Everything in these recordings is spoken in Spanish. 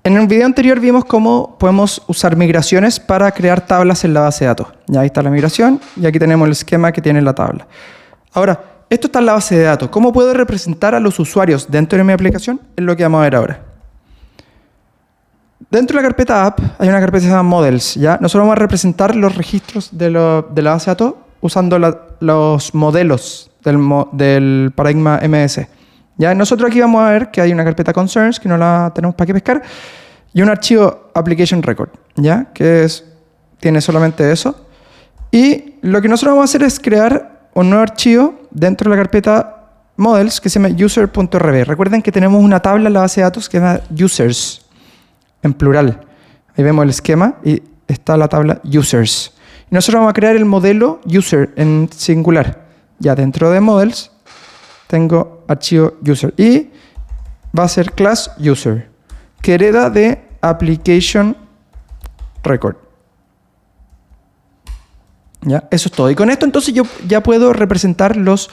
En el video anterior vimos cómo podemos usar migraciones para crear tablas en la base de datos. Ya ahí está la migración y aquí tenemos el esquema que tiene la tabla. Ahora, esto está en la base de datos. ¿Cómo puedo representar a los usuarios dentro de mi aplicación? Es lo que vamos a ver ahora. Dentro de la carpeta app hay una carpeta que se llama models. ¿Ya? Nosotros vamos a representar los registros de la base de datos usando los modelos del paradigma MS. ¿Ya? Nosotros aquí vamos a ver que hay una carpeta concerns, que no la tenemos para qué pescar, y un archivo application record, ¿ya? Que tiene solamente eso. Y lo que nosotros vamos a hacer es crear un nuevo archivo dentro de la carpeta models que se llama user.rb. Recuerden que tenemos una tabla en la base de datos que se llama users, en plural. Ahí vemos el esquema y está la tabla users. Y nosotros vamos a crear el modelo user en singular. Ya dentro de models tengo archivo user y va a ser class user, que hereda de application record. ¿Ya? Eso es todo. Y con esto entonces yo ya puedo representar los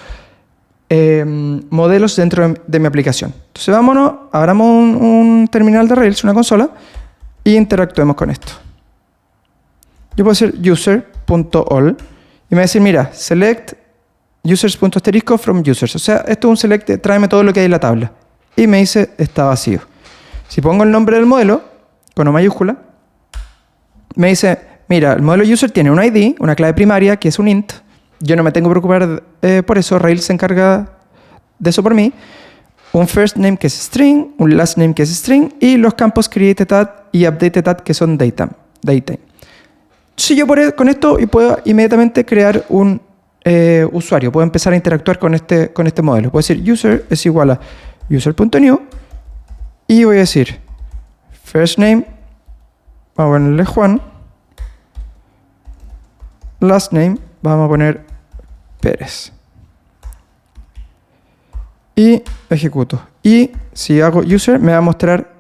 modelos dentro de mi aplicación. Entonces vámonos, abramos un terminal de Rails, una consola, y interactuemos con esto. Yo puedo hacer user.all y me va a decir, mira, select users.asterisco from users. O sea, esto es un select, tráeme todo lo que hay en la tabla. Y me dice, está vacío. Si pongo el nombre del modelo, con O mayúscula, me dice, mira, el modelo user tiene un ID, una clave primaria, que es un int. Yo no me tengo que preocupar por eso, Rails se encarga de eso por mí. Un first name que es string, un last name que es string, y los campos created at y updated at que son data. Si yo con esto puedo inmediatamente crear un usuario, puedo empezar a interactuar con este modelo. Puedo decir user es igual a user.new y voy a decir first name, vamos a ponerle Juan, last name, vamos a poner Pérez. Y ejecuto. Y si hago user, me va a mostrar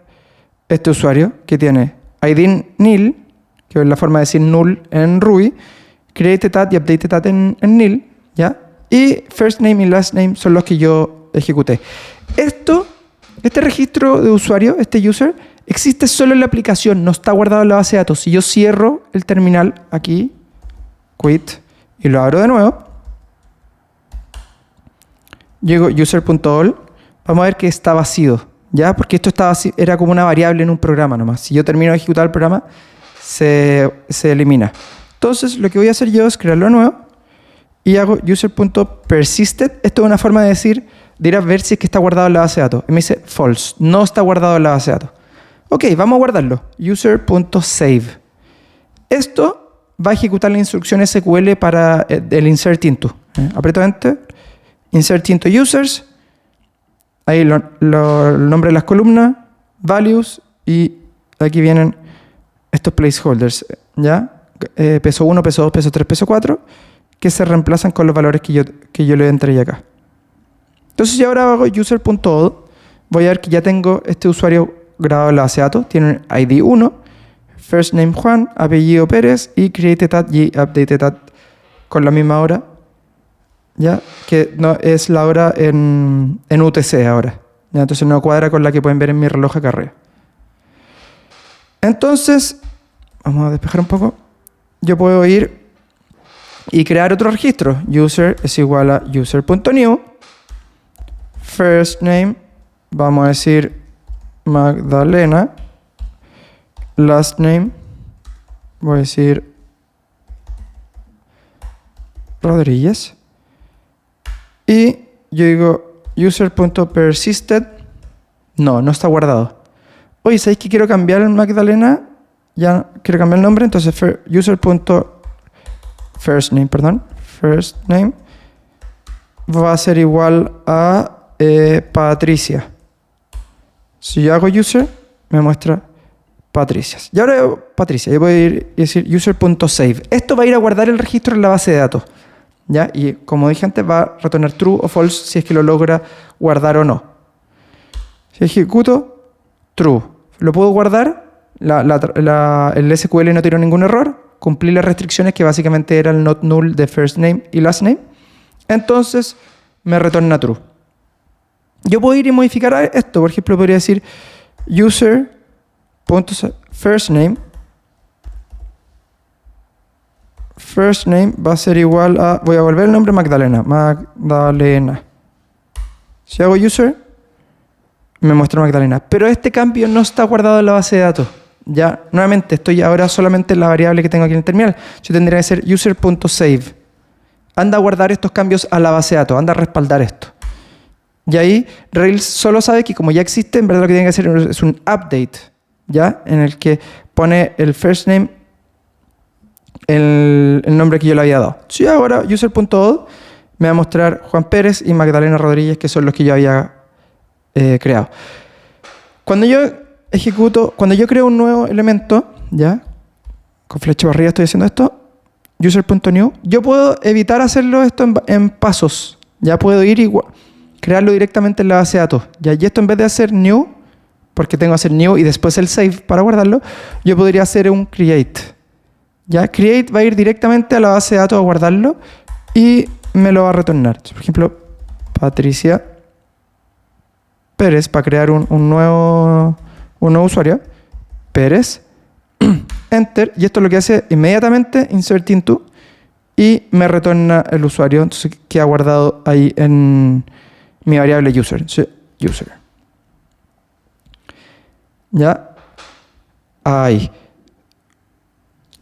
este usuario que tiene ID nil, que es la forma de decir null en Ruby, created at y updated at en nil, ¿ya? Y first name y last name son los que yo ejecuté. Este registro de usuario, este user, existe solo en la aplicación, no está guardado en la base de datos. Si yo cierro el terminal aquí, quit, y lo abro de nuevo, llego user.all, vamos a ver que está vacío, ¿ya? Porque esto era como una variable en un programa nomás. Si yo termino de ejecutar el programa, se elimina. Entonces, lo que voy a hacer yo es crearlo de nuevo y hago user.persisted. Esto es una forma de decir, de ir a ver si es que está guardado en la base de datos. Y me dice false, no está guardado en la base de datos. Ok, vamos a guardarlo. User.save. Esto va a ejecutar la instrucción SQL para el insert into. Aprieto enter, insert into users, ahí el nombre de las columnas, values, y aquí vienen estos placeholders, ¿ya? Peso 1, peso 2, peso 3, peso 4, que se reemplazan con los valores que yo le entregué acá. Entonces, si ahora hago user.all, voy a ver que ya tengo este usuario grabado en la base de datos. Tiene un ID 1, first name Juan, apellido Pérez y created at y updated at con la misma hora, ¿ya? Que no, es la hora en UTC ahora, ¿ya? Entonces no cuadra con la que pueden ver en mi reloj acá arriba. Entonces, vamos a despejar un poco. Yo puedo ir y crear otro registro. User es igual a user.new. First name, vamos a decir Magdalena. Last name, voy a decir Rodríguez. Y yo digo user.persisted. No está guardado. Oye, ¿sabéis que quiero cambiar el Magdalena? Ya quiero cambiar el nombre, entonces user.first name va a ser igual a Patricia. Si yo hago user, me muestra Patricia. Y ahora Patricia, yo voy a ir y decir user.save. Esto va a ir a guardar el registro en la base de datos, ¿ya? Y como dije antes, va a retornar true o false si es que lo logra guardar o no. Si ejecuto, true. ¿Lo puedo guardar? El SQL no tiró ningún error. Cumplí las restricciones que básicamente era el not null de first name y last name. Entonces me retorna true. Yo puedo ir y modificar esto. Por ejemplo, podría decir user first name va a ser igual a, voy a volver el nombre Magdalena. Si hago user, me muestra Magdalena. Pero este cambio no está guardado en la base de datos. Ya, nuevamente, estoy ahora solamente en la variable que tengo aquí en el terminal. Yo tendría que ser user.save. Anda a guardar estos cambios a la base de datos, anda a respaldar esto. Y ahí Rails solo sabe que como ya existe, en verdad lo que tiene que hacer es un update, ¿ya? En el que pone el first name, el nombre que yo le había dado. Si ahora user.odd me va a mostrar Juan Pérez y Magdalena Rodríguez, que son los que yo había creado. Cuando yo creo un nuevo elemento, ¿ya? Con flecha para arriba estoy haciendo esto, user.new, yo puedo evitar hacerlo esto en pasos. Ya puedo ir y crearlo directamente en la base de datos. ¿Ya? Y esto en vez de hacer new, porque tengo que hacer new y después el save para guardarlo, yo podría hacer un create. ¿Ya? Create va a ir directamente a la base de datos a guardarlo y me lo va a retornar. Por ejemplo, Patricia Pérez, para crear un nuevo usuario. Pérez. Enter. Y esto es lo que hace inmediatamente, insert into, y me retorna el usuario. Entonces queda guardado ahí en mi variable user. User. ¿Ya? Ahí.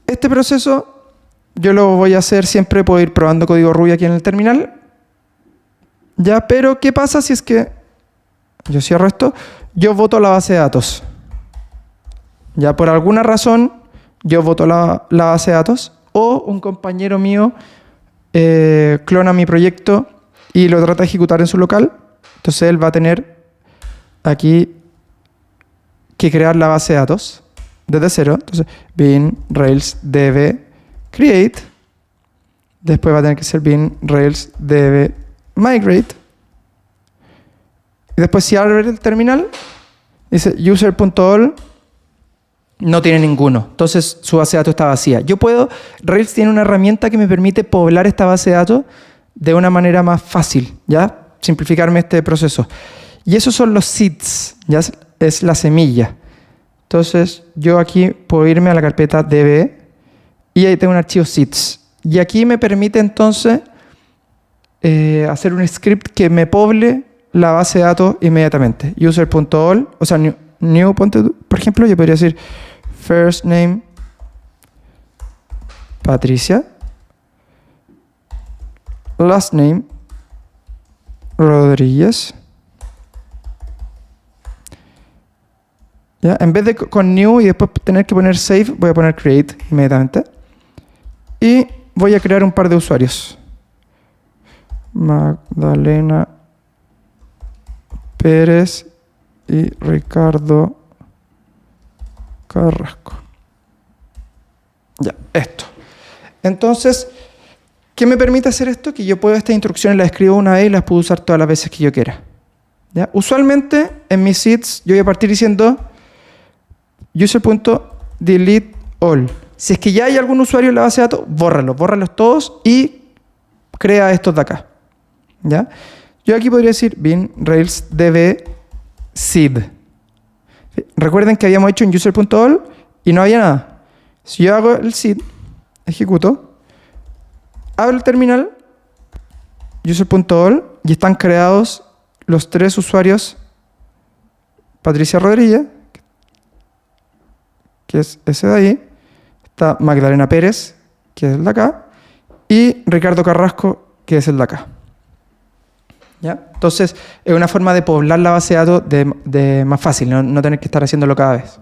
Este proceso yo lo voy a hacer siempre, puedo ir probando código Ruby aquí en el terminal. ¿Ya? Pero ¿qué pasa si es que yo cierro esto? Yo voto la base de datos. Ya por alguna razón yo voto la base de datos o un compañero mío clona mi proyecto y lo trata de ejecutar en su local. Entonces él va a tener aquí que crear la base de datos desde cero. Entonces bin rails db create. Después va a tener que ser bin rails db migrate. Y después si abre el terminal, dice user.all no tiene ninguno. Entonces su base de datos está vacía. Rails tiene una herramienta que me permite poblar esta base de datos de una manera más fácil, ¿ya? Simplificarme este proceso. Y esos son los seeds, ¿ya? Es la semilla. Entonces yo aquí puedo irme a la carpeta db y ahí tengo un archivo seeds. Y aquí me permite entonces hacer un script que me poble la base de datos inmediatamente. User.all, o sea, new, por ejemplo, yo podría decir first name Patricia, last name Rodríguez. ¿Ya? En vez de con new y después tener que poner save, voy a poner create inmediatamente. Y voy a crear un par de usuarios. Magdalena Pérez y Ricardo Carrasco. Ya, esto. Entonces, ¿qué me permite hacer esto? Que yo puedo estas instrucciones las escribo una vez y las puedo usar todas las veces que yo quiera. ¿Ya? Usualmente, en mis seeds, yo voy a partir diciendo user.delete all. Si es que ya hay algún usuario en la base de datos, bórralos todos y crea estos de acá. ¿Ya? Yo aquí podría decir bin rails db seed. Recuerden que habíamos hecho un user.all y no había nada. Si yo hago el seed, ejecuto, abro el terminal, user.all, y están creados los tres usuarios: Patricia Rodríguez, que es ese de ahí, está Magdalena Pérez, que es el de acá, y Ricardo Carrasco, que es el de acá. ¿Ya? Entonces, es una forma de poblar la base de datos de más fácil, no tener que estar haciéndolo cada vez.